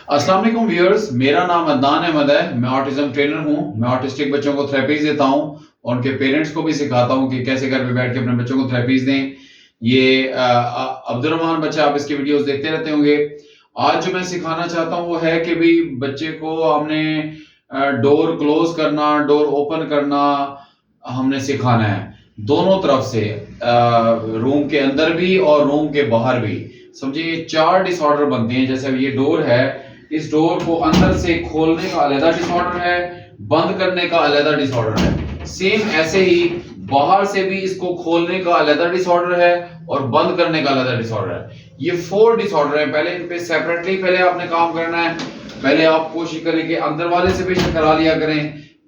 अस्सलाम वालेकुम व्यूअर्स, मेरा नाम अदनान अहमद है। मैं ऑटिज्म ट्रेनर हूं। मैं ऑटिस्टिक बच्चों को थेरेपीज देता हूं और उनके पेरेंट्स को भी सिखाता हूं कि कैसे घर पे बैठ के अपने बच्चों को थेरेपीज दें। ये अब्दुल रहमान बच्चा, आप इसकी वीडियोस देखते रहते होंगे। आज जो मैं सिखाना चाहता हूं वो है कि भाई बच्चे को हमने डोर क्लोज करना, डोर ओपन करना हमने सिखाना है, दोनों तरफ से, रूम के अंदर भी और रूम के बाहर भी। समझिए 4 डिसऑर्डर बनते हैं। जैसे ये डोर है, इस डोर को अंदर से खोलने का अलग डिसऑर्डर है, बंद करने का अलग डिसऑर्डर है। सेम ऐसे ही बाहर से भी इसको खोलने का अलग डिसऑर्डर है और बंद करने का अलग डिसऑर्डर है। ये 4 डिसऑर्डर है। पहले इन पे सेपरेटली पहले आपने काम करना है। पहले आप कोशिश करें कि अंदर वाले से भी करा लिया करें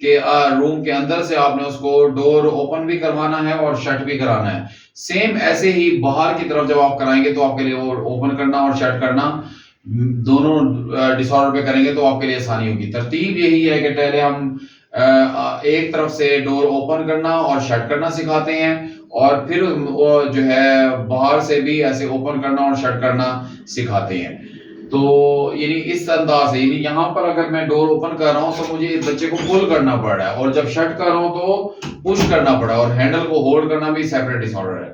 कि रूम के अंदर से आपने उसको डोर ओपन भी करवाना है और शट भी कराना है। सेम ऐसे ही बाहर की तरफ जब आप कराएंगे तो आपके लिए वो ओपन करना और शट करना दोनों डिसऑर्डर पे करेंगे तो आपके लिए आसानी होगी। तरतीब यही है कि पहले हम एक तरफ से डोर ओपन करना और शट करना सिखाते हैं और फिर वो जो है बाहर से भी ऐसे ओपन करना और शट करना सिखाते हैं। तो यानी इस अंदाज से, यानी यहाँ पर अगर मैं डोर ओपन कर रहा हूँ तो मुझे बच्चे को पुल करना पड़ रहा है और जब शट कर रहा हूँ तो पुश करना पड़ा और हैंडल को होल्ड करना भी सेपरेट डिसऑर्डर है।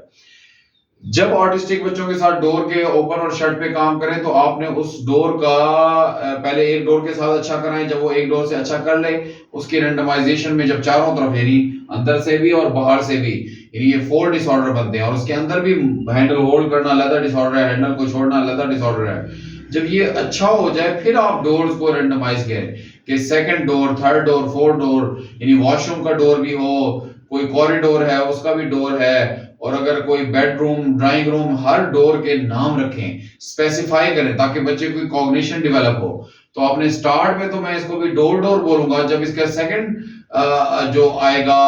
जब ऑटिस्टिक बच्चों के साथ डोर के ओपन और शट पे काम करें तो आपने उस डोर का पहले एक डोर के साथ अच्छा कराएं। जब वो एक डोर से अच्छा कर ले, उसकी रेंडमाइजेशन में जब चारों तरफ, यानी अंदर से भी और बाहर से भी, यानी ये 4 डिसऑर्डर बनते हैं और उसके अंदर भी हैंडल होल्ड करना अलग डिसऑर्डर है, हैंडल को छोड़ना अलग डिसऑर्डर है। जब ये अच्छा हो जाए फिर आप डोर्स को रेंडमाइज करें कि second door, third door, fourth door, यानी वॉशरूम का डोर भी हो, कोई कॉरिडोर है उसका भी डोर है, और अगर कोई बेडरूम, ड्राइंग रूम, हर डोर के नाम रखें, स्पेसिफाई करें ताकि बच्चे को कॉग्निशन डेवलप हो। तो आपने स्टार्ट में तो मैं इसको भी डोर डोर बोलूंगा। जब इसका सेकंड जो आएगा,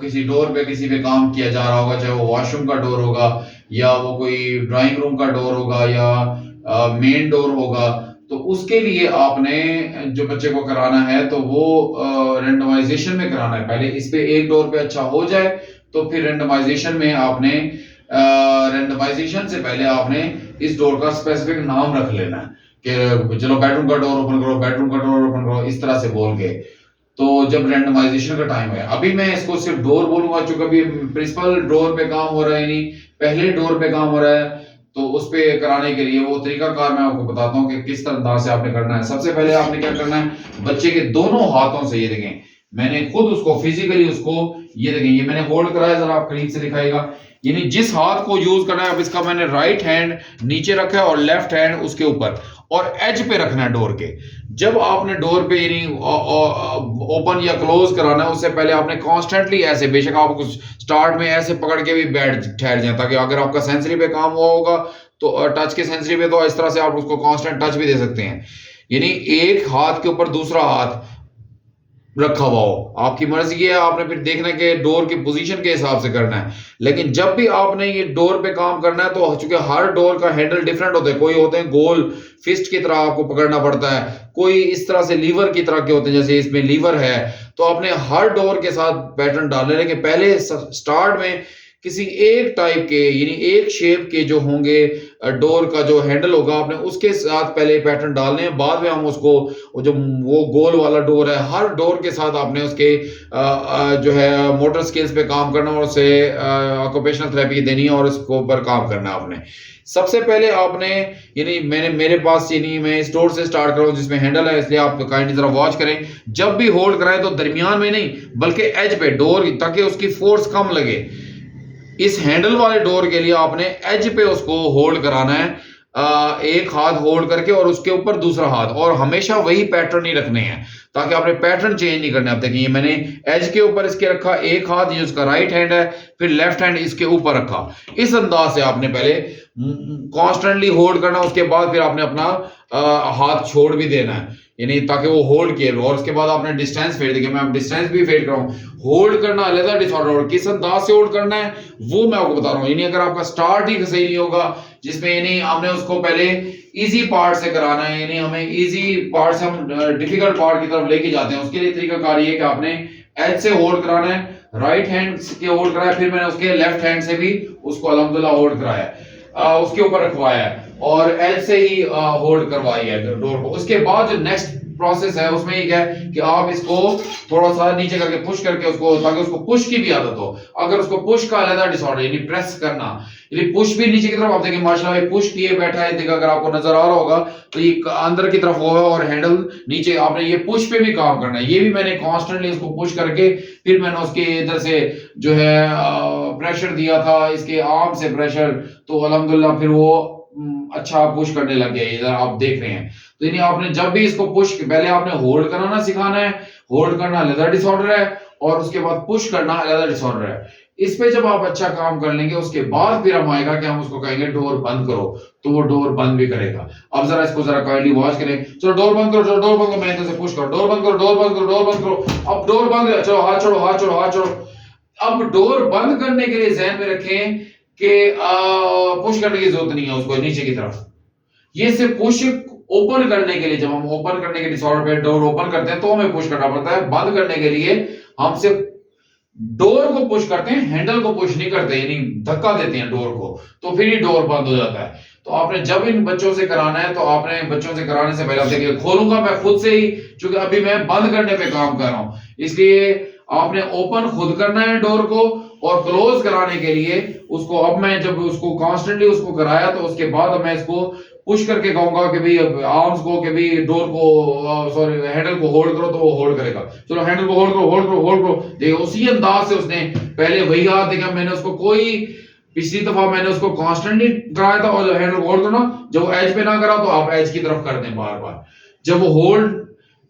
किसी डोर पे किसी पे काम किया जा रहा होगा, चाहे वो वॉशरूम का डोर होगा या वो कोई ड्राइंग रूम का डोर होगा या मेन डोर होगा, तो उसके लिए आपने जो बच्चे को कराना है तो वो रेंडमाइजेशन में कराना है। पहले इस पे एक डोर पे अच्छा हो जाए तो फिर रेंडमाइजेशन में आपने रेंडमाइजेशन से पहले आपने इस डोर का स्पेसिफिक नाम रख लेना है कि चलो बेडरूम का डोर ओपन करो, बेडरूम का डोर ओपन करो, इस तरह से बोल के। तो जब रेंडमाइजेशन का टाइम है, अभी मैं इसको सिर्फ डोर बोलूंगा चूंकि अभी प्रिंसिपल डोर पे काम हो रहा है, नहीं पहले डोर पे काम हो रहा है। तो उस पे कराने के लिए वो तरीकाकार मैं आपको बताता हूँ कि किस तरह से आपने करना है। सबसे पहले आपने क्या करना है, बच्चे के दोनों हाथों से, ये देखें मैंने खुद उसको फिजिकली उसको, ये देखें ये मैंने होल्ड कराया, जरा आप करीब से दिखाएगा, यानी जिस हाथ को यूज करना है। अब इसका मैंने राइट हैंड नीचे रखा है और लेफ्ट हैंड उसके ऊपर और एज पे रखना है डोर के। जब आपने डोर पे यानी ओपन या क्लोज कराना है उससे पहले आपने कॉन्स्टेंटली ऐसे, बेशक आप कुछ स्टार्ट में ऐसे पकड़ के भी बैठ ठहर जाए ताकि अगर आपका सेंसरी पे काम हुआ होगा तो टच के सेंसरी पे, तो इस तरह से आप उसको कांस्टेंट टच भी दे सकते हैं। यानी एक हाथ के ऊपर दूसरा हाथ रखा हुआ हो, आपकी मर्जी है, आपने फिर देखना है कि डोर की पोजीशन के हिसाब से करना है। लेकिन जब भी आपने ये डोर पे काम करना है तो चूंकि हर डोर का हैंडल डिफरेंट होता है, कोई होते हैं गोल फिस्ट की तरह आपको पकड़ना पड़ता है, कोई इस तरह से लीवर की तरह के होते हैं, जैसे इसमें लीवर है। तो आपने हर डोर के साथ पैटर्न डालने हैं कि पहले स्टार्ट में किसी एक टाइप के, यानी एक शेप के जो होंगे डोर का जो हैंडल होगा, आपने उसके साथ पहले पैटर्न डालने हैं। बाद में हम उसको जो वो गोल वाला डोर है, हर डोर के साथ आपने उसके जो है मोटर स्किल्स पे काम करना और उसे ऑक्यूपेशनल थेरेपी देनी है और उसके ऊपर काम करना है आपने। सबसे पहले आपने, यानी मेरे पास, यानी मैं इस डोर से स्टार्ट कर रहा हूं जिसमें हैंडल है, इसलिए आप काइंडली जरा वॉच करें। जब भी होल्ड कराएं तो दरमियान में नहीं बल्कि एज पे डोर, ताकि उसकी फोर्स कम लगे। इस हैंडल वाले डोर के लिए आपने एज पे उसको होल्ड कराना है, एक हाथ होल्ड करके और उसके ऊपर दूसरा हाथ, और हमेशा वही पैटर्न ही रखने हैं ताकि आपने पैटर्न चेंज नहीं करना। आप देखिए मैंने एज के ऊपर इसके रखा एक हाथ, ये उसका राइट हैंड है, फिर लेफ्ट हैंड इसके ऊपर रखा। इस अंदाज से आपने पहले कॉन्स्टेंटली होल्ड करना, उसके बाद फिर आपने अपना हाथ छोड़ भी देना है, यानी ताकि वो होल्ड किए। और उसके बाद आपने डिस्टेंस फेड, देखिए मैं डिस्टेंस भी फेड कर रहा हूँ। होल्ड करना अलग डिसऑर्डर, और किस अंदाज से होल्ड करना है वो मैं आपको बता रहा हूँ। यानी अगर आपका स्टार्ट ही सही नहीं होगा, जिसमें यानी हमने उसको पहले इजी पार्ट से कराना है, यानी हमें इजी पार्ट से हम डिफिकल्ट पार्ट की तरफ लेके जाते हैं, उसके लिए तरीकाकार ये कि आपने एज से होल्ड कराना है, राइट हैंड से होल्ड कराया, फिर मैंने उसके लेफ्ट हैंड से भी उसको अल्हम्दुलिल्लाह होल्ड कराया, उसके ऊपर रखवाया है। और एज से ही होल्ड करवाई है डोर को। उसके बाद जो नेक्स्ट प्रोसेस है उसमें ये क्या है कि आप इसको थोड़ा सा नीचे करके पुश करके उसको, ताकि उसको पुश की भी आदत हो। अगर उसको पुश का अलग डिसऑर्डर यानी प्रेस करना, यानी पुश भी नीचे की तरफ, आप देखिए माशाल्लाह पुश किए बैठा है, देखिए अगर आपको नजर आ रहा होगा तो ये अंदर की तरफ होगा और हैंडल नीचे। आपने ये पुश पे भी काम करना है, ये भी मैंने कॉन्स्टेंटली इसको पुश करके फिर मैंने उसके इधर से जो है प्रेशर दिया था, इसके आर्म से प्रेशर, तो अल्हम्दुलिल्लाह फिर वो अच्छा पुश करने लग गया। इधर आप देख रहे हैं, तो यानी आपने जब भी इसको पुश, पहले आपने होल्ड कराना सिखाना है, होल्ड करना लेदर डिसऑर्डर है, और उसके बाद पुश करना लेदर डिसऑर्डर है। इस पे जब आप अच्छा काम कर लेंगे, उसके बाद फिर हम आएगा कि हम उसको कहेंगे डोर बंद करो, तो वो डोर बंद भी करेगा। अब जरा इसको जरा काइंडली वॉच करें। चलो डोर बंद करो, चलो डोर बंद करो, मैं इधर से पुश करो, डोर बंद करो, डोर बंद करो, डोर बंद करो। अब डोर बंद, चलो हाथ छोड़ो, हाथ छोड़ो, हाथ छोड़ो। अब डोर बंद करने के लिए ज़हन में रखें कि पुश करने की जरूरत नहीं है उसको नीचे की तरफ। ये सिर्फ पुश ओपन करने के लिए, जब हम ओपन करने के डिसऑर्डर पे डोर ओपन करते हैं तो हमें पुश करना पड़ता है। बंद करने के लिए हम सिर्फ डोर को पुश करते हैं, हैंडल को पुश नहीं करते, यानी धक्का देते हैं डोर को, तो फिर ही डोर बंद हो जाता है। तो आपने जब इन बच्चों से कराना है, तो आपने बच्चों से कराने से पहले, देखिए खोलूंगा मैं खुद से ही, क्योंकि अभी मैं बंद करने पे काम कर रहा हूं, इसलिए आपने ओपन खुद करना है डोर को, और क्लोज कराने के लिए उसको, अब मैं जब उसको कॉन्स्टेंटली उसको कराया, तो उसके बाद मैं इसको पुश करके कहूंगा कि भाई आर्म्स को, कि भाई डोर को, सॉरी हैंडल को होल्ड करो, तो वो होल्ड करेगा। चलो हैंडल को होल्ड करो, होल्ड करो, होल्ड करो। देखिए उसी अंदाज से उसने पहले वही हाथ देखा, मैंने उसको कोई, पिछली दफा मैंने उसको कॉन्स्टेंटली कराया था, और जो हैंडल को होल्ड करना, जब वो एज पे ना करा तो आप एज की तरफ कर दें बार बार। जब वो होल्ड,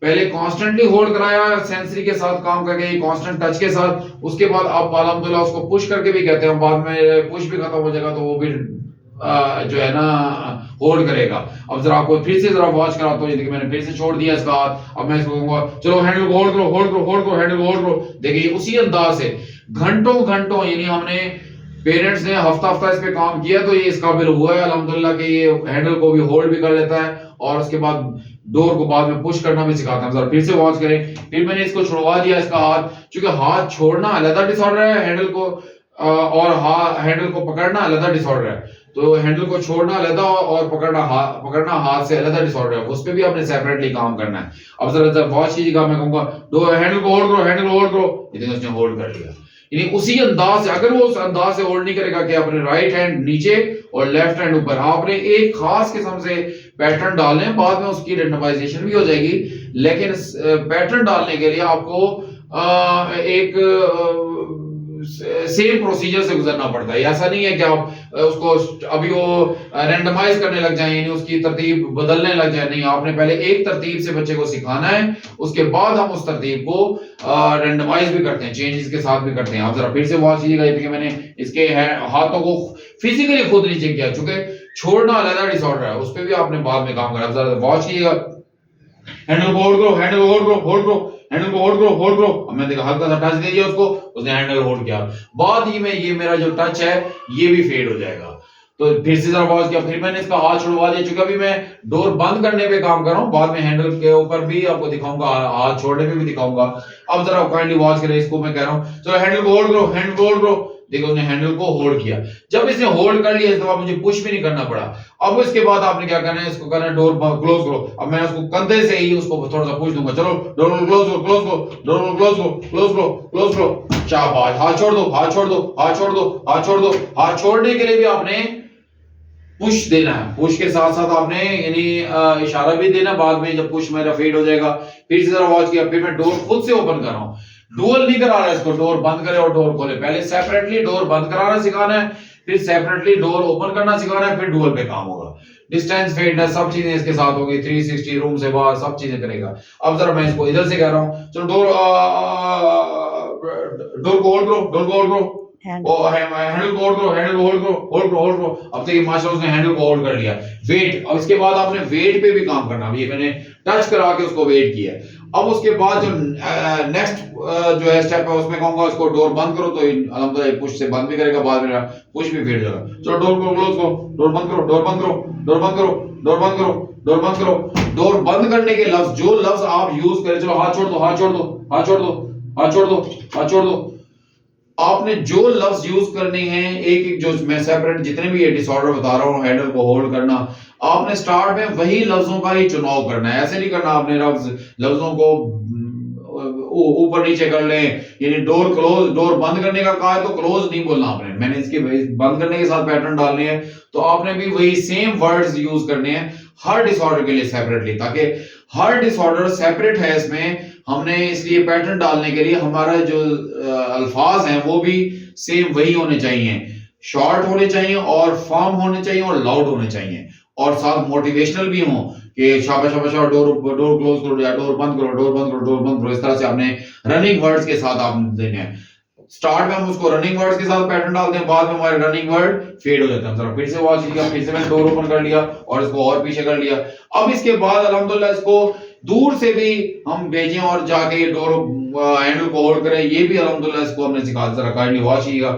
पहले कॉन्स्टेंटली होल्ड कराया सेंसरी के साथ काम करके, कांस्टेंट टच के साथ, उसके बाद आप अल्हम्दुलिल्लाह उसको पुश करके भी कहते हैं, बाद में पुश भी खत्म हो जाएगा तो वो भी जो है ना होल्ड करेगा। अब जरा आपको फिर से जरा वॉच कराता हूं, देखिए मैंने फिर से छोड़ दिया इसका हाथ। अब मैं इसको कहूंगा चलो हैंडल को होल्ड करो, होल्ड करो, होल्ड करो, हैंडल को होल्ड करो। देखिए उसी अंदाज से घंटों घंटों, यानी हमने पेरेंट्स ने हफ्ता हफ्ता इस पे काम किया, तो ये इस काबिल हुआ है अल्हम्दुलिल्लाह कि ये हैंडल को भी होल्ड भी कर लेता है, और उसके बाद डोर को बाद में पुश करना भी सिखाता है। जरा फिर से वॉच करें। फिर मैंने इसको छुड़वा दिया इसका हाथ, क्योंकि हाथ छोड़ना अलग डिसऑर्डर है, हैंडल को और हैंडल को पकड़ना अलग डिसऑर्डर है। तो हैंडल को छोड़ना अलग और पकड़ना हाथ से अलग डिसऑर्डर है, उस पे भी आपने सेपरेटली काम करना है। अब जरा वॉच कीजिएगा, मैं कहूंगा डोर हैंडल को होल्ड करो, हैंडल को होल्ड करो, इतने उसने होल्ड कर लिया। यानी उसी अंदाज से, अगर वो उस अंदाज से होल्ड नहीं करेगा कि अपने राइट हैंड नीचे और लेफ्ट हैंड ऊपर, आपने एक खास किस्म से पैटर्न डालने, बाद में उसकी रेंडमाइजेशन भी हो जाएगी, लेकिन पैटर्न डालने के लिए आपको एक सेम प्रोसीजर से गुजरना पड़ता है। ऐसा नहीं है कि आप उसको अभी वो रैंडमाइज करने लग जाएं, यानी उसकी तरतीब बदलने लग जाए, नहीं, आपने पहले एक तरतीब से बच्चे को सिखाना है, उसके बाद हम उस तरतीब को रैंडमाइज भी करते हैं, चेंजेस के साथ भी करते हैं। आप जरा फिर से वॉच कीजिएगा, देखिए मैंने इसके हाथों को फिजिकली खुद नीचे किया, चूंकि छोड़ना अलग डिसऑर्डर है, उस पर भी आपने बाद में काम करा। जरा वॉच कीजिएगा, हैंडल को होल्ड करो, हैंडल को होल्ड करो, होल्ड करो, हैंडल को होल्ड करो, होल्ड करो। अब मैं देखा हल्का सा टच दे दिया उसको, उसने हैंडल होल्ड किया, बाद ही में ये मेरा जो टच है ये भी फेड हो जाएगा। तो फिर से जरा वॉच किया, फिर मैंने इसका हाथ छुड़वा दिया, चूंकि अभी मैं डोर बंद करने पे काम कर रहा हूं, बाद में हैंडल के ऊपर भी आपको दिखाऊंगा, हाथ छोड़ने पे भी दिखाऊंगा। अब जरा काइंडली वॉच करें इसको, मैं कह रहा हूं चलो हैंडल को होल्ड करो, हैंडल को होल्ड करो। देखो उसने हैंडल को होल्ड किया, जब इसने होल्ड कर लिया इस दफा मुझे पुश भी नहीं करना पड़ा। अब इसके बाद आपने क्या करना है, इसको करना है डोर क्लोज करो। अब मैं उसको कंधे से ही उसको थोड़ा सा पुश दूंगा, चलो डोर को क्लोज करो, क्लोज करो, डोर को क्लोज करो, क्लोज करो, क्लोज करो। शाबाश, हाथ छोड़ दो, हाथ छोड़ दो, हाथ छोड़ दो, हाथ छोड़ दो। हाथ छोड़ने के लिए भी आपने पुश देना है, पुश के साथ साथ आपने यानी इशारा भी देना बाद में, जब पुश मेरा फेड हो जाएगा। फिर से जरा वॉच किया, फिर मैं डोर खुद से ओपन कर रहा हूं, डुअल नहीं करा रहा है इसको, डोर बंद करे और डोर खोले। पहले सेपरेटली डोर बंद कराना सिखाना है, फिर सेपरेटली डोर ओपन करना सिखाना है, फिर डुअल पे काम होगा। डिस्टेंस फेडनेस सब चीजें इसके साथ होगी, 360 रूम से बाहर सब चीजें करेगा। अब जरा मैं इसको इधर से कह रहा हूं, चलो डोर को होल्ड करो, डोर को होल्ड करो, हैंडल को होल्ड करो, हैंडल को होल्ड करो, होल्ड करो, होल्ड करो। अब देखिए माशाल्लाह उसने हैंडल को होल्ड कर लिया। वेट, अब इसके बाद आपने वेट पे भी काम करना, ये मैंने टच करा के उसको वेट किया। अब उसके बाद जो नेक्स्ट जो है स्टेप है, उसमें कहूंगा उसको डोर बंद करो, तो अल्हम्दुलिल्लाह पुश से बंद भी करेगा, बाद में पुश भी फेड जाएगा। चलो डोर को क्लोज करो, डोर बंद करो, डोर बंद करो, डोर बंद करो, डोर बंद करो, डोर बंद करो। डोर बंद करने के लफ्ज, जो लफ्ज आप यूज करें, चलो हाथ छोड़ दो, हाथ छोड़ दो, हाथ छोड़ दो, हाथ छोड़ दो, हाथ छोड़ दो। आपने जो लफ्ज यूज करने हैं, एक एक जो मैं सेपरेट जितने भी ये डिसऑर्डर बता रहा हूँ, हैंडल को होल्ड करना, आपने स्टार्ट में वही लफ्जों का ही चुनाव करना है। ऐसे नहीं करना आपने लफ्जों को ऊपर नीचे कर लें, यानी डोर क्लोज, डोर बंद करने का कहा है तो क्लोज नहीं बोलना आपने, मैंने इसके बंद करने के साथ पैटर्न डालने हैं, तो आपने भी वही सेम वर्ड्स यूज करने हैं हर डिसऑर्डर के लिए सेपरेटली, ताकि हर डिसऑर्डर सेपरेट है इसमें। हमने इसलिए पैटर्न डालने के लिए हमारा जो अल्फाज हैं वो भी सेम वही होने चाहिए, शॉर्ट होने चाहिए और फर्म होने चाहिए और लाउड होने चाहिए, और साथ मोटिवेशनल भी हो कि शाबाश शाबाश डोर क्लोज करो या डोर बंद करो, डोर बंद करो, डोर बंद करो। इस तरह से आपने रनिंग वर्ड्स के साथ आप देने हैं। स्टार्ट में हम उसको रनिंग वर्ड्स के साथ पैटर्न डालते हैं, बाद में हमारे रनिंग वर्ड फेड हो जाते हैं। जरा फिर से वॉच किया, फिर से मैंने डोर ओपन कर लिया और इसको और पीछे कर लिया। अब इसके बाद अल्हम्दुलिल्लाह इसको दूर से भी हम भेजें और जाके ये डोर हैंडल को होल्ड करें, ये भी अल्हम्दुलिल्लाह इसको हमने सिखा दिया। जरा काइंडली वॉच कीजिएगा,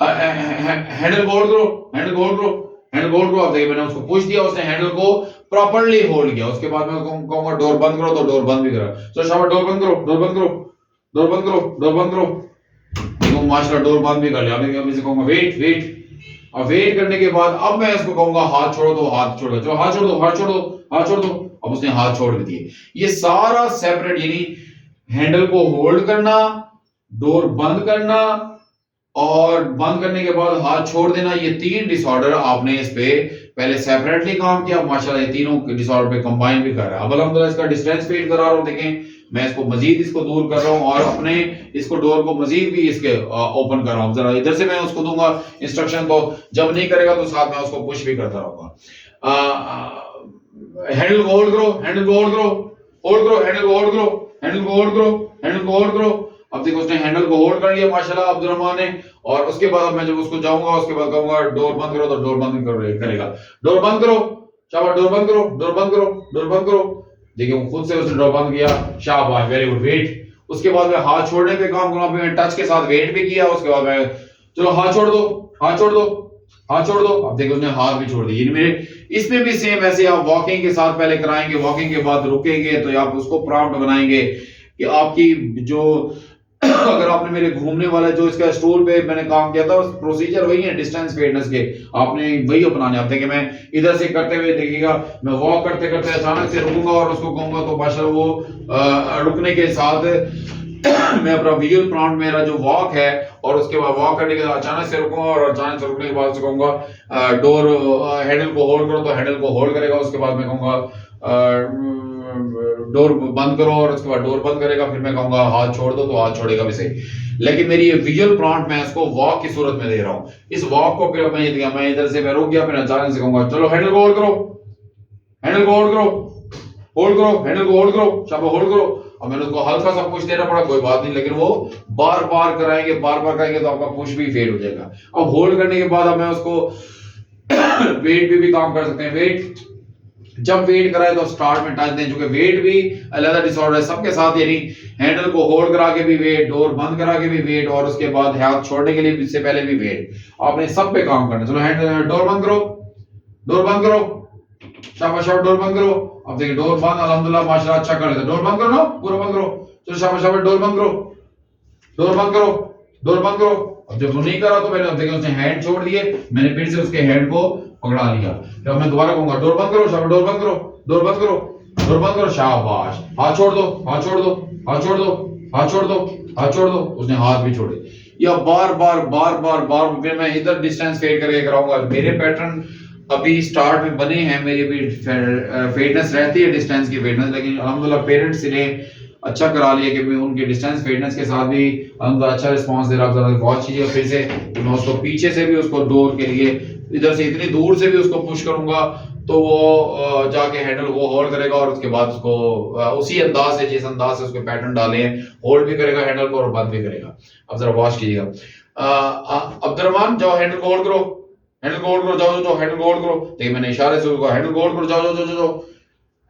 हैंडल को होल्ड करो, हैंडल को होल्ड करो, हैंडल को होल्ड करो। आप देखिए मैंने उसको पुश दिया, उसने हैंडल को प्रॉपर्ली होल्ड किया। उसके बाद मैं कहूंगा डोर बंद करो तो डोर बंद भी करा। तो शाबाश, डोर बंद करो, डोर बंद करो, डोर बंद करो, डोर बंद करो। देखो माशाल्लाह डोर बंद भी कर लिया। अब इसे कहूंगा वेट वेट। अब वेट करने के बाद अब मैं इसको कहूंगा हाथ छोड़ो तो हाथ छोड़ दो, चलो हाथ छोड़ दो, हाथ छोड़ दो, हाथ छोड़ दो। अब उसने हाथ छोड़ भी दिए। ये सारा सेपरेट, यानी हैंडल को होल्ड करना, डोर बंद करना और बंद करने के बाद हाथ छोड़ देना, ये तीन डिसऑर्डर आपने इस पे पहले सेपरेटली काम किया। माशाल्लाह ये तीनों डिसऑर्डर पे कंबाइन भी कर रहा है। अब अल्हम्दुलिल्लाह इसका डिस्टेंस फीड करा रहा हूं, देखें मैं इसको मजीद इसको दूर कर रहा हूं और अपने इसको डोर को मजीद भी इसके ओपन कर रहा हूं। जरा इधर से मैं उसको दूंगा इंस्ट्रक्शन को, जब नहीं करेगा तो साथ में उसको पुश भी करता रहूंगा। हैंडल को होल्ड करो, हैंडल को होल्ड करो, होल्ड करो, हैंडल को होल्ड करो, हैंडल को होल्ड करो, हैंडल को होल्ड करो। अब देखो उसने हैंडल को होल्ड कर लिया माशाल्लाह अब्दुर्रहमान ने। और उसके बाद मैं जब उसको जाऊंगा उसके बाद कहूंगा डोर बंद करो तो डोर बंद करेगा। डोर बंद करो, शाबाश, डोर बंद करो, डोर बंद करो, डोर बंद करो। देखिए वो खुद से उसने डोर बंद किया, शाबाश, वेरी गुड। वेट, उसके बाद मैं हाथ छोड़ने पे काम करूंगा, मैं टच के साथ वेट भी किया। उसके बाद मैं चलो हाथ छोड़ दो, हाथ छोड़ दो, हाथ छोड़ दो। अब देखो उसने हाथ भी छोड़ दिए। मेरे इसमें भी सेम ऐसे आप वॉकिंग के साथ पहले कराएंगे, वॉकिंग के बाद रुकेंगे तो आप उसको प्रॉम्प्ट बनाएंगे कि आपकी जो अगर आपने मेरे घूमने वाला जो इसका स्टूल पे मैंने काम किया था उस प्रोसीजर वही है डिस्टेंस फेडनेस के, आपने वही अपनाने। आप देखिए मैं इधर से करते हुए देखिएगा, मैं वॉक करते करते अचानक से रुकूंगा और उसको कहूंगा तो माशाल्लाह वो रुकने के साथ मैं अपना विजुअल प्रॉम्प्ट मेरा जो वॉक है और उसके बाद वॉक करने के बाद अचानक से रुकूंगा और अचानक से रुकने के बाद उसको कहूंगा डोर हैंडल को होल्ड करो तो हैंडल को होल्ड करेगा। उसके बाद मैं कहूंगा डोर बंद करो और उसके बाद डोर बंद करेगा। फिर मैं कहूंगा हाथ छोड़ दो तो हाथ छोड़ेगा भी सही। लेकिन मेरी ये विजुअल प्रॉम्प्ट मैं इसको वॉक की सूरत में दे रहा हूं। इस वॉक को फिर मैं इधर से मैं रुक गया, फिर अचानक से कहूंगा चलो हैंडल को होल्ड करो, हैंडल को होल्ड करो, होल्ड करो, हैंडल को होल्ड करो, शाबाश होल्ड करो। अब मैंने उसको हल्का सा पुश देना पड़ा, कोई बात नहीं, लेकिन वो बार बार कराएंगे, बार बार कराएंगे तो आपका पुश भी फेड हो जाएगा। अब होल्ड करने के बाद अब मैं उसको वेट भी काम कर सकते हैं। वेट, जब वेट कराए तो स्टार्ट में टच दें, क्योंकि वेट भी अलग डिसऑर्डर है सबके साथ, यानी हैंडल को होल्ड करा के भी वेट, डोर बंद करा के भी वेट और उसके बाद हाथ छोड़ने के लिए इससे पहले भी वेट, आपने सब पे काम करना। चलो हैंडल डोर बंद करो, डोर बंद करो, शाबाश, डोर बंद करो। अब देखिए डोर बंद अल्हम्दुलिल्लाह माशाल्लाह अच्छा कर लेते। डोर बंद करो ना, पूरा बंद करो, चलो शाबाश शाबाश, डोर बंद करो, डोर बंद करो, डोर बंद करो। अब जब वो नहीं करा तो मैंने देखिए उसने हैंड छोड़ दिए, मैंने फिर से उसके हैंड को पकड़ा लिया। फिर मैं दोबारा कहूंगा डोर बंद करो, शाबाश, डोर बंद करो, डोर बंद करो, डोर बंद करो, शाबाश, हाथ छोड़ दो, हाथ छोड़ दो, हाथ छोड़ दो, हाथ छोड़ दो, हाथ छोड़ दो। उसने हाथ भी छोड़े। या बार बार बार बार बार फिर मैं इधर डिस्टेंस फेड करके कराऊंगा। मेरे पैटर्न अभी स्टार्ट में बने हैं, मेरी भी फेडनेस रहती है, डिस्टेंस की फेडनेस, लेकिन अल्हम्दुलिल्लाह पेरेंट्स ने अच्छा करा लिया कि उनके डिस्टेंस फेडनेस के साथ भी अल्हम्दुलिल्लाह अच्छा रिस्पांस दे रहा। जरा वॉच कीजिए फिर से, मैं उसको पीछे से भी उसको डोर के लिए इधर से इतनी दूर से भी उसको पुश करूंगा तो वो जाके हैंडल को होल्ड करेगा और उसके बाद उसको उसी अंदाज से, जिस अंदाज से उसके पैटर्न डाले हैं, होल्ड भी करेगा हैंडल को और बंद भी करेगा। अब जरा वॉच कीजिएगा। अब्दुर्रहमान जाओ हैंडल को होल्ड करो, हैंडल को होल्ड करो, जाओ जाओ हैंडल को होल्ड करो। देखिए मैंने इशारे से उसको हैंडल को होल्ड करो, जाओ जाओ जाओ जाओ,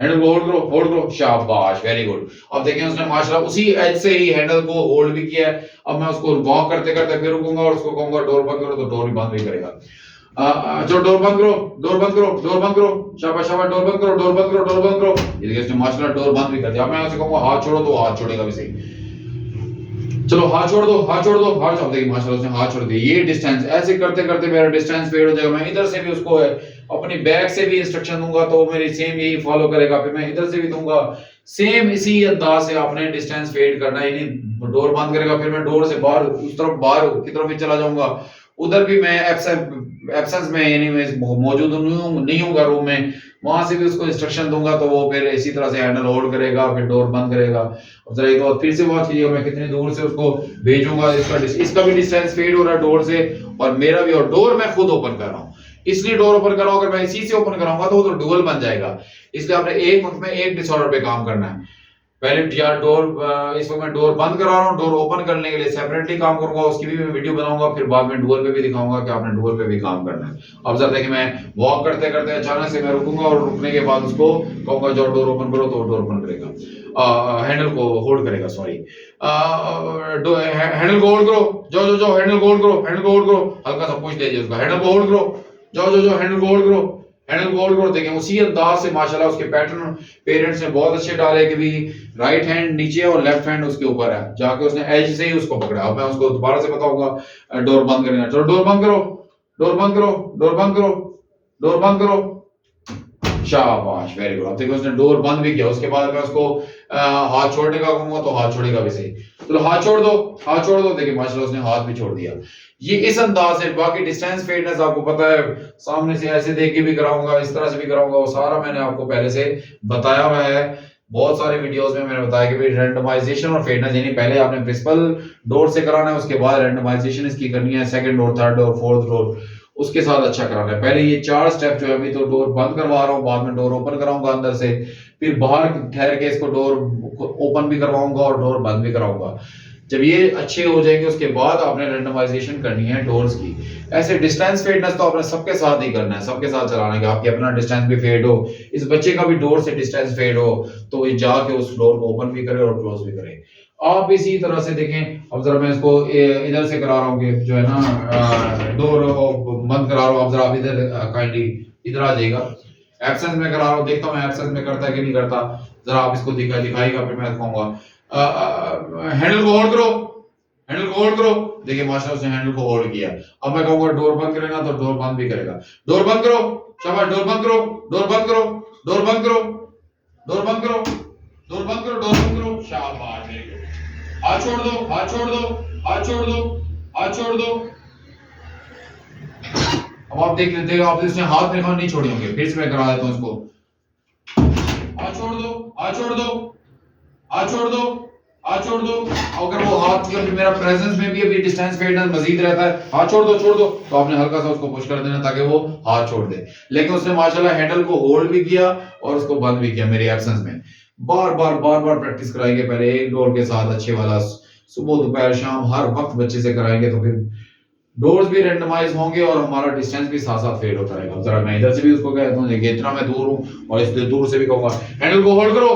हैंडल को होल्ड करो, होल्ड करो, शाबाश, वेरी गुड। अब देखें उसने माशाल्लाह उसी एज से ही हैंडल को होल्ड भी किया है। अब मैं उसको वॉक करते करते फिर रुकूंगा और उसको कहूंगा डोर बंद करो तो डोर भी बंद भी करेगा। जो डोर बंद करो, डोर बंद करो, डोर बंद करो, शाबाश शाबाश, डोर बंद करो, डोर बंद करो, डोर बंद करो। ये देखिए इसने माशाल्लाह डोर बंद भी कर दिया। अब मैं उसे कहूंगा हाथ छोड़ो तो हाथ छोड़ेगा भी सही। चलो हाथ छोड़ दो, हाथ छोड़ दो, हाथ छोड़ देखिए माशाल्लाह उसने हाथ छोड़ दिया। ये डिस्टेंस ऐसे करते करते मेरा डिस्टेंस फेड हो जाएगा। मैं इधर से भी उसको अपनी बैक से भी इंस्ट्रक्शन दूंगा तो वो मेरी सेम यही फॉलो करेगा, फिर मैं इधर से भी दूंगा सेम इसी अंदाज से आपने डिस्टेंस फेड करना है। यानी डोर बंद करेगा, फिर मैं डोर से बाहर उस तरफ बाहर की तरफ भी चला जाऊंगा, उधर भी मैं एब्सेंस में यानी मैं मौजूद नहीं हूँ रूम में, वहां से भी उसको इंस्ट्रक्शन दूंगा तो वो फिर इसी तरह से हैंडल होल्ड करेगा, फिर डोर बंद करेगा। और जरा एक बार फिर से बात कीजिएगा मैं कितनी दूर से उसको भेजूंगा, इसका भी डिस्टेंस फेड हो रहा है डोर से और मेरा भी, और डोर मैं खुद ओपन कर रहा हूँ इसलिए डोर ओपन कर रहा हूँ। अगर मैं इसी से ओपन कराऊंगा तो वो तो डुअल बन जाएगा, इसलिए आपने एक वक्त में एक डिसऑर्डर पे काम करना है। पहले यार डोर इस वक्त मैं डोर बंद करा रहा हूँ, डोर ओपन करने के लिए सेपरेटली काम करूंगा, उसकी भी मैं वीडियो बनाऊंगा, फिर बाद में डुअल पे भी दिखाऊंगा कि आपने डुअल पे भी काम करना है। अब जरा देखिए मैं वॉक करते करते अचानक से मैं रुकूंगा और रुकने के बाद उसको कहूंगा जो डोर ओपन करो तो डोर ओपन करेगा, हैंडल को होल्ड करेगा, सॉरी हैंडल को होल्ड करो, जो जो जो हैंडल को होल्ड करो, हैंडल को होल्ड करो, हल्का सा पुश दीजिए उसका, हैंडल को होल्ड करो, जो जो जो हैंडल को होल्ड करो, हैंडल को होल्ड करो। देखें उसी अंदाज से माशाल्लाह उसके पैटर्न पेरेंट्स ने बहुत अच्छे डाले कि भी राइट हैंड नीचे और लेफ्ट हैंड उसके ऊपर है, जाके उसने एज से ही उसको पकड़ा। अब मैं उसको दोबारा से बताऊंगा डोर बंद करना, चलो डोर बंद करो, डोर बंद करो, डोर बंद करो, डोर बंद करो, शाबाश, वेरी गुड। अब देखो उसने डोर बंद भी किया, उसके बाद मैं उसको हाथ छोड़ने का कहूंगा तो हाथ छोड़ेगा भी सही, चलो हाथ छोड़ दो, हाथ छोड़ दो। देखिए माशाल्लाह उसने हाथ भी छोड़ दिया। ये इस अंदाज से, बाकी डिस्टेंस फेडनेस आपको पता है, सामने से ऐसे देख के भी कराऊंगा, इस तरह से भी कराऊंगा, वो सारा मैंने आपको पहले से बताया हुआ है। बहुत सारे वीडियोस में मैंने बताया कि भाई रैंडमाइजेशन और फेडनेस यानी पहले आपने प्रिंसिपल डोर से कराना है, उसके बाद रैंडमाइजेशन इसकी करनी है, second door, third door, fourth door उसके साथ अच्छा कराना है। पहले ये 4 स्टेप जो है, अभी तो डोर बंद करवा रहा हूँ, बाद में डोर ओपन कराऊंगा अंदर से, फिर बाहर ठहर के इसको डोर ओपन भी करवाऊंगा और डोर बंद भी कराऊंगा। जब ये अच्छे हो जाएंगे उसके बाद आपने रैंडमाइजेशन करनी है डोर्स की। ऐसे डिस्टेंस फेडनेस तो आपने सबके साथ ही करना है, सबके साथ चलाना है कि आपके अपना डिस्टेंस भी फेड हो, इस बच्चे का भी डोर से डिस्टेंस फेड हो, तो ये जाके उस डोर को ओपन भी करे और क्लोज भी करे। आप इसी तरह से देखें। अब जरा मैं इसको इधर से करा रहा हूँ कि जो है ना डोर बंद करा रहा हूँ। अब जरा आप इधर काइंडली इधर आ जाइएगा, एब्सेंस में करा रहा हूँ, देखता हूँ मैं एब्सेंस में करता है कि नहीं करता। जरा आप इसको दिखाएगा, फिर मैं दिखाऊंगा। हैंडल को होल्ड करो, हैंडल को होल्ड करो। देखिए माशाल्लाह उसने हैंडल को होल्ड किया। अब मैं कहूंगा डोर बंद करेगा तो डोर बंद भी करेगा। डोर बंद करो, शाबाश, डोर बंद करो, डोर बंद करो, डोर बंद करो, डोर बंद करो, डोर बंद करो, डोर बंद करो, शाबाश, वेरी गुड। हाथ छोड़ दो, हाथ छोड़ दो, हाथ छोड़ दो, हाथ छोड़ दो। अब आप देख लेते आप इसने हाथ मेरे नहीं छोड़े होंगे, फिर से मैं करा देता हूं इसको। हाथ छोड़ दो, हाथ छोड़ दो, हाथ छोड़ दो, हाथ छोड़ दो। अगर वो हाथ का मेरा प्रेजेंस में भी अभी डिस्टेंस फेडनेस मजीद रहता है, हाथ छोड़ दो, छोड़ दो, तो आपने हल्का सा उसको पुश कर देना ताकि वो हाथ छोड़ दे। लेकिन उसने माशाल्लाह हैंडल को होल्ड भी किया और उसको बंद भी किया मेरे एब्सेंस में। बार बार प्रैक्टिस कराएंगे, पहले एक डोर के साथ अच्छे वाला, सुबह दोपहर शाम हर वक्त बच्चे से कराएंगे तो फिर डोर्स भी रेंडमाइज होंगे और हमारा डिस्टेंस भी साथ साथ फेड होता रहेगा। जरा मैं इधर से भी उसको कहता हूँ, देखिए इतना मैं दूर हूँ और इसलिए दूर से भी कहूंगा हैंडल को होल्ड करो,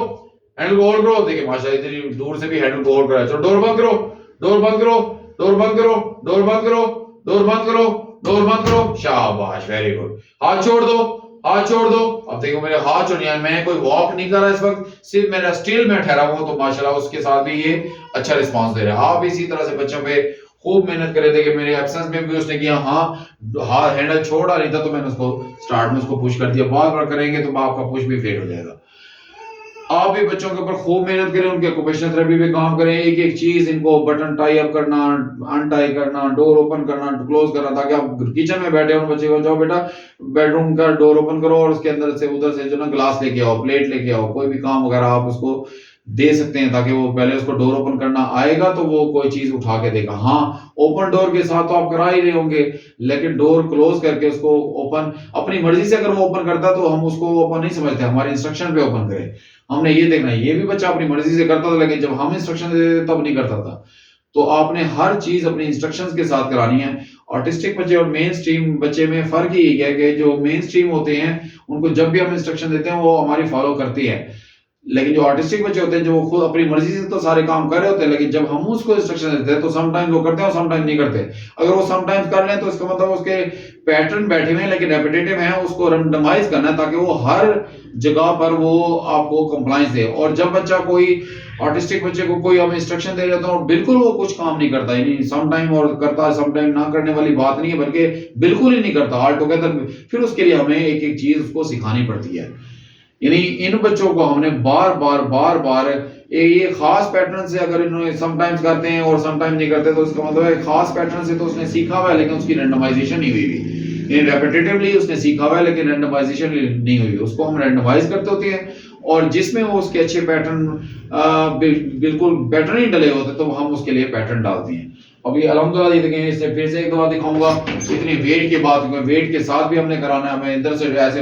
हैंडल को होल्ड करो। देखिए माशाल्लाह इतनी दूर से भी हैंडल को होल्ड करा। चलो डोर बंद करो, डोर बंद करो, डोर बंद करो, डोर बंद करो, डोर बंद करो, डोर बंद करो, शाबाश, वेरी गुड। हाथ छोड़ दो, हाथ छोड़ दो। अब देखो मेरे हाथ छोड़ दिया, मैं कोई वॉक नहीं कर रहा इस वक्त, सिर्फ मेरा स्टिल में ठहरा हुआ, तो माशाल्लाह उसके साथ भी ये अच्छा रिस्पांस दे रहा है। आप इसी तरह से बच्चों पे खूब मेहनत करे थे कि मेरे एब्सेंस में भी उसने किया, हाँ हैंडल छोड़ा नहीं था तो मैंने उसको स्टार्ट में उसको पुश कर दिया। बार बार करेंगे तो आपका पुश भी फेड हो जाएगा। आप भी बच्चों के ऊपर खूब मेहनत करें, उनके ऑक्यूपेशनल थेरेपी पे काम करें, एक एक चीज इनको बटन टाई अप करना, अनटाई करना, डोर ओपन करना, क्लोज करना, ताकि आप किचन में बैठे हो बच्चे को जाओ बेटा बेडरूम का डोर ओपन करो और उसके अंदर से उधर से जो ना ग्लास लेके आओ, प्लेट लेके आओ, कोई भी काम वगैरह आप उसको दे सकते हैं ताकि वो पहले उसको डोर ओपन करना आएगा तो वो कोई चीज उठा के देगा। हाँ ओपन डोर के साथ तो आप करा ही रहे होंगे, लेकिन डोर क्लोज करके उसको ओपन अपनी मर्जी से अगर वो ओपन करता तो हम उसको ओपन नहीं समझते, हमारे इंस्ट्रक्शन पे ओपन करे। हमने ये देखना है, ये भी बच्चा अपनी मर्जी से करता था, लेकिन जब हम इंस्ट्रक्शन देते तब नहीं करता था। तो आपने हर चीज अपनी इंस्ट्रक्शंस के साथ करानी है। ऑटिस्टिक बच्चे और मेन स्ट्रीम बच्चे में फर्क ही है कि जो मेन स्ट्रीम होते हैं उनको जब भी हम इंस्ट्रक्शन देते हैं वो हमारी फॉलो करती है, लेकिन जो ऑटिस्टिक बच्चे होते हैं, जो खुद अपनी मर्जी से तो सारे काम कर रहे होते हैं, लेकिन जब हम उसको इंस्ट्रक्शन देते हैं तो समटाइम्स वो करते हैं और समटाइम्स नहीं करते। अगर वो समटाइम्स कर लें तो इसका मतलब उसके पैटर्न बैठे हुए हैं लेकिन रेपिटेटिव हैं, उसको रैंडमाइज करना है ताकि वो हर जगह पर वो आपको कंप्लायंस दे। और जब बच्चा कोई ऑटिस्टिक बच्चे को कोई हम इंस्ट्रक्शन दे रहे होते हैं और बिल्कुल वो कुछ काम नहीं करता, यानी समटाइम और करता है, समटाइम ना करने वाली बात नहीं है, बल्कि बिल्कुल ही नहीं करता ऑल टुगेदर, फिर उसके लिए हमें एक-एक चीज़ उसको सिखानी पड़ती है। यानी इन बच्चों को हमने बार-बार ये खास पैटर्न से अगर इन्होंने समटाइम्स करते हैं और समटाइम्स नहीं करते तो इसका मतलब है खास पैटर्न से तो उसने सीखा हुआ है लेकिन उसकी रैंडमाइजेशन नहीं हुई हुई। यानी रेपिटेटिवली उसने सीखा हुआ है लेकिन रैंडमाइजेशन नहीं हुई हुई। उसको हम रैंडमाइज करते होते हैं और जिसमें वो उसके अच्छे पैटर्न बिल्कुल पैटर्न ही डले होते तो हम उसके लिए पैटर्न डालते हैं। अभी अल्हम्दुलिल्लाह ये देखें, इससे फिर से एक दो बार दिखाऊंगा। इतनी वेट की बात, वेट के साथ भी हमने कराना है। मैं इधर से ऐसे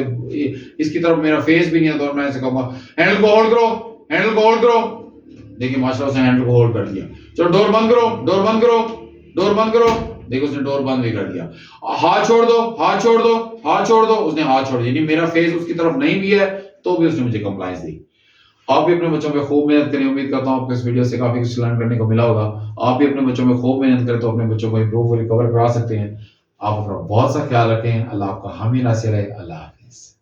इसकी तरफ मेरा फेस भी नहीं है तो मैं ऐसे कहूंगा हैंडल को होल्ड करो, हैंडल को होल्ड करो। देखिए माशाल्लाह उसने हैंडल को होल्ड कर दिया। चलो डोर बंद करो, डोर बंद करो, डोर बंद करो। देखो उसने डोर बंद भी कर दिया। हाथ छोड़ दो, हाथ छोड़ दो, हाथ छोड़ दो। उसने हाथ छोड़ दिया, मेरा फेस उसकी तरफ नहीं भी है तो भी उसने मुझे कंप्लायंस दी। आप भी अपने बच्चों पे खूब मेहनत करें। उम्मीद करता हूं आपको इस वीडियो से काफी कुछ लर्न करने को मिला होगा। आप भी अपने बच्चों में खूब मेहनत करें तो अपने बच्चों को इंप्रूव रिकवर करा सकते हैं। आप अपना बहुत सा ख्याल रखें। अल्लाह आपका हामी नासिर है। अल्लाह हाफिज।